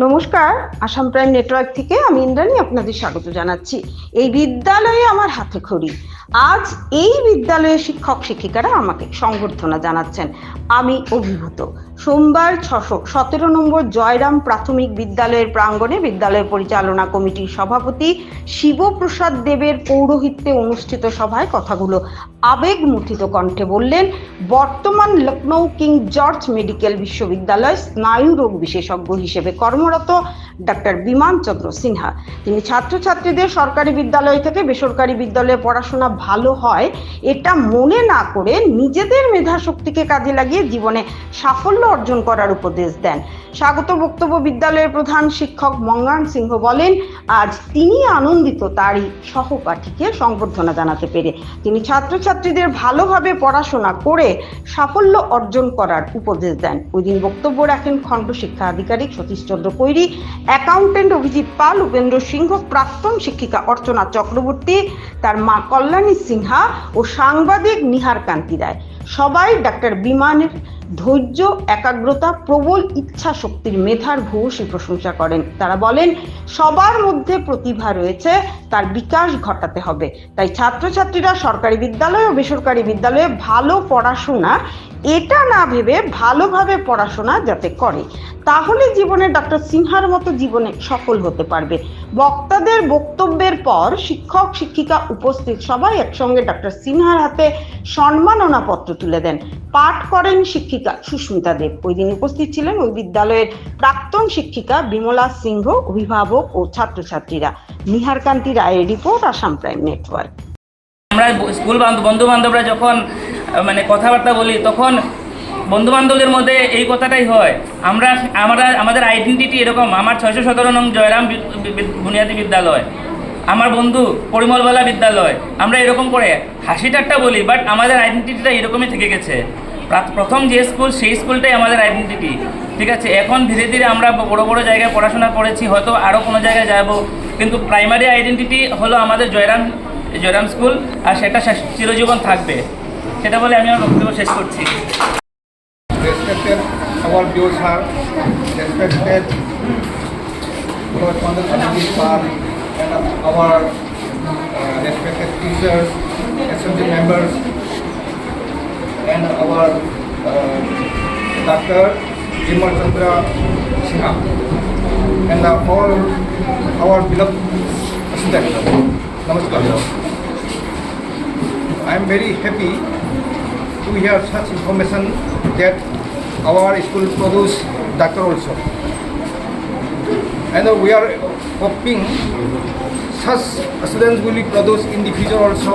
নমস্কার, Assam prime network থেকে আমি ইন্দ্রাণী আপনাদের স্বাগত জানাচ্ছি। এই বিদ্যালয়ে আমার হাতে খড়ি। আজ এই বিদ্যালয়ের শিক্ষক শিক্ষিকারা আমাকে সংবর্ধনা জানাচ্ছেন। আমি অভিভূত। সোমবার 617 নম্বর জয়রাম প্রাথমিক বিদ্যালয়ের প্রাঙ্গণে বিদ্যালয় পরিচালনা কমিটির সভাপতি শিবপ্রসাদ দেবের পৌরোহিত্যে অনুষ্ঠিত সভায় কথাগুলো আবেগমথিত কণ্ঠে বললেন বর্তমান লখনৌ কিং জর্জ মেডিকেল বিশ্ববিদ্যালয় স্নায়ু রোগ বিশেষজ্ঞ হিসেবে কর্মরত ডাক্তার বিমান চন্দ্র সিনহা। তিনি ছাত্রছাত্রীদের সরকারি বিদ্যালয় থেকে বেসরকারি বিদ্যালয়ে পড়াশোনা ভালো হয় এটা মনে না করে নিজেদের মেধাশক্তিকে কাজে লাগিয়ে জীবনে সাফল্য অর্জন করার উপদেশ দেন। স্বাগত বক্তব্য বিদ্যালয়ের প্রধান শিক্ষক মঙ্গান সিংহ বলেন, আজ তিনি আনন্দিত তারই সহপাঠীকে সংবর্ধনা জানাতে পেরে। তিনি ছাত্রছাত্রীদের ভালোভাবে পড়াশোনা করে সাফল্য অর্জন করার উপদেশ দেন। ওই দিন বক্তব্য রাখেন খণ্ড শিক্ষা আধিকারিক সতীশ চন্দ্র কৈরি, অ্যাকাউন্টেন্ট অভিজিৎ পাল, উপেন্দ্র সিংহ, প্রাক্তন শিক্ষিকা অর্চনা চক্রবর্তী, তার মা কল্যাণী সিনহা ও সাংবাদিক নিহার কান্তি রায়। সবাই ডাক্তার বিমানের ধৈর্য, একাগ্রতা, প্রবল ইচ্ছা শক্তির মেধার ভূয়সী প্রশংসা করেন। তারা বলেন, সবার মধ্যে প্রতিভা রয়েছে, তার বিকাশ ঘটাতে হবে। তাই ছাত্রছাত্রীরা সরকারি বিদ্যালয় ও বেসরকারি বিদ্যালয়ে ভালো পড়াশোনা এটা না ভেবে ভালোভাবে পড়াশোনা যাতে করে, তাহলে জীবনে ডক্টর সিনহার মতো জীবনে সফল হতে পারবে। বক্তাদের বক্তব্যের পর শিক্ষক শিক্ষিকা উপস্থিত সবাই একসঙ্গে ডক্টর সিনহার হাতে সম্মাননা পত্র তুলে দেন। পাঠ করেন শিক্ষিকা সুস্মিতা দেব। ওই দিন উপস্থিত ছিলেন ওই বিদ্যালয়ের প্রাক্তন শিক্ষিকা বিমলা সিংহ, অভিভাবক ও ছাত্রছাত্রীরা। নিহার কান্তি রায়ের রিপোর্ট, আসাম প্রাইম নেটওয়ার্ক। আমরা স্কুল বন্ধু বান্ধবরা যখন কথাবার্তা বলি তখন বন্ধু বান্ধবদের মধ্যে এই কথাটাই হয়, আমাদের আইডেন্টিটি এরকম। আমার 617 নং জয়রাম বুনিয়াদী বিদ্যালয়, আমার বন্ধু পরিমলবালা বিদ্যালয়, আমরা এরকম করে হাসি ঠাট্টা বলি, বাট আমাদের আইডেন্টিটিটা এরকমই থেকে গেছে। প্রথম যে স্কুল সেই স্কুলটাই আমাদের আইডেন্টিটি, ঠিক আছে। এখন ধীরে ধীরে আমরা বড় বড় জায়গায় পড়াশোনা করেছি, হয়তো আরও কোনো জায়গায় যাব, কিন্তু প্রাইমারি আইডেন্টিটি হলো আমাদের জয়রাম স্কুল, আর সেটা চিরজীবন থাকবে। সেটা বলে আমি আমার বক্তব্য শেষ করছি। Respected our viewers, respected correspondent committee and our respected teachers, assembly members, and our Dr. Bimal Chandra Sinha, and all our beloved students. Namaskar. I am very happy to hear such information that our school produce doctor also, and we are hoping such students will be produced in the future also,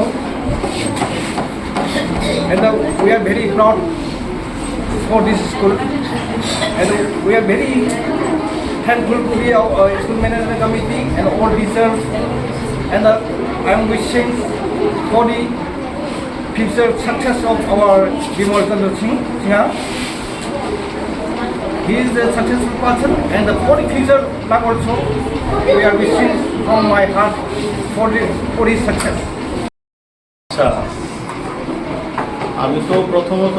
and we are very proud for this school, and we are very thankful to be our school management committee and all teachers, and I am wishing for the future success of our Bimal Chandra Sinha. He is a successful person, and for the future luck also, we are wishing from my heart for his success. আমি তো প্রথমত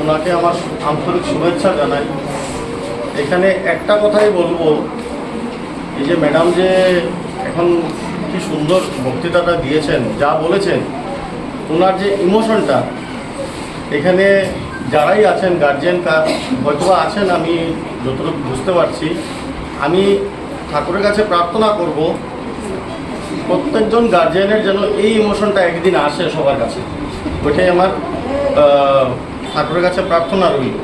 ওনাকে আমার আন্তরিক শুভেচ্ছা জানাই। এখানে একটা কথাই বলবো, এই যে ম্যাডাম যে এখন কি সুন্দর বক্তৃতাটা দিয়েছেন, যা বলেছেন, ওনার যে ইমোশনটা, এখানে যারাই আছেন গার্জিয়ান হয়তোবা আছেন, আমি যতটুকু বুঝতে পারছি, আমি ঠাকুরের কাছে প্রার্থনা করব প্রত্যেকজন গার্জিয়ানের যেন এই ইমোশনটা একদিন আসে সবার কাছে। ওইটাই আমার ঠাকুরের কাছে প্রার্থনা রইল।